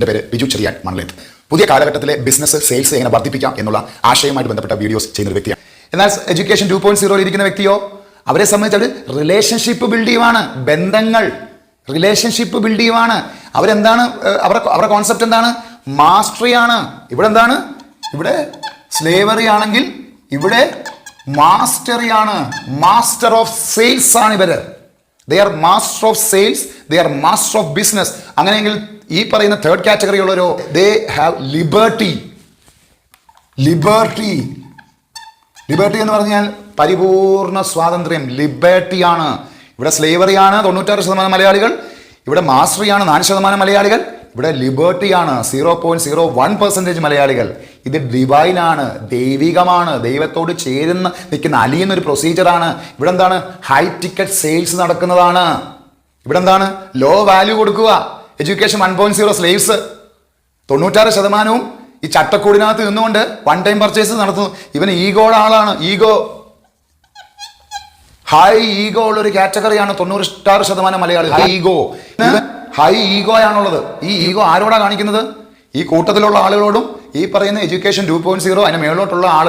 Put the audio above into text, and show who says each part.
Speaker 1: എൻ്റെ പേര് ബിജു ചെറിയാൻ മണലേത്ത്. പുതിയ കാലഘട്ടത്തിലെ ബിസിനസ് സെയിൽസ് എങ്ങനെ വർദ്ധിപ്പിക്കാം എന്നുള്ള ആശയവുമായിട്ട് ബന്ധപ്പെട്ട വീഡിയോസ് ചെയ്യുന്ന ഒരു വ്യക്തിയാണ്. എന്നാൽ എഡ്യൂക്കേഷൻ 2.0 ഇരിക്കുന്ന വ്യക്തിയോ അവരെ സംബന്ധിച്ച് അവർ റിലേഷൻഷിപ്പ് ബിൽഡ് ചെയ്യുവാണ്. ബന്ധങ്ങൾ റിലേഷൻഷിപ്പ് ബിൽഡ് ചെയ്യുവാണ്. അവരെന്താണ് അവരുടെ കോൺസെപ്റ്റ് എന്താണ്? മാസ്റ്ററി ആണ്. ഇവിടെ എന്താണ്? ഇവിടെ സ്ലേവറി ആണെങ്കിൽ ഇവിടെ മാസ്റ്ററി ആണ്. മാസ്റ്റർ ഓഫ് സെയിൽസ് ആണ് ഇവര്. They are master of sales, they are master of business. അങ്ങനെയെങ്കിൽ ഈ പറയുന്ന തേർഡ് കാറ്റഗറി ഉള്ളവരോ they have liberty. Liberty liberty എന്ന് പറഞ്ഞാൽ പരിപൂർണ സ്വാതന്ത്ര്യം. ലിബർട്ടി ആണ്. ഇവിടെ സ്ലേവറി ആണ് 96% മലയാളികൾ, ഇവിടെ മാസ്റ്ററി ആണ് 4% മലയാളികൾ, ഇവിടെ ലിബർട്ടി ആണ് 0.01% മലയാളികൾ. ഇത് ഡിവൈനാണ്, ദൈവികമാണ്, ദൈവത്തോട് ചേരുന്ന നിൽക്കുന്ന അലിയുന്ന ഒരു പ്രൊസീജിയറാണ്. ഇവിടെ എന്താണ്? ഹൈ ടിക്കറ്റ് സെയിൽസ് നടക്കുന്നതാണ്. ഇവിടെ എന്താണ്? ലോ വാല്യൂ കൊടുക്കുക. എഡ്യൂക്കേഷൻ 1.0 സ്ലേവ്സ് 96% ഈ ചട്ടക്കൂടിനകത്ത് നിന്നുകൊണ്ട് വൺ ടൈം പർച്ചേസ് നടത്തുന്നു. ഇവന് ഈഗോയുടെ ആളാണ്. ഈഗോ, ഹൈ ഈഗോ ഉള്ള ഒരു കാറ്റഗറിയാണ് 96% മലയാളി. ഹൈ ഈഗോ ആണുള്ളത്. ഈ ഈഗോ ആരോടാ കാണിക്കുന്നത്? ഈ കൂട്ടത്തിലുള്ള ആളുകളോടും ഈ പറയുന്ന എഡ്യൂക്കേഷൻ 2.0 അതിന് മേളോട്ടുള്ള ആളുകൾ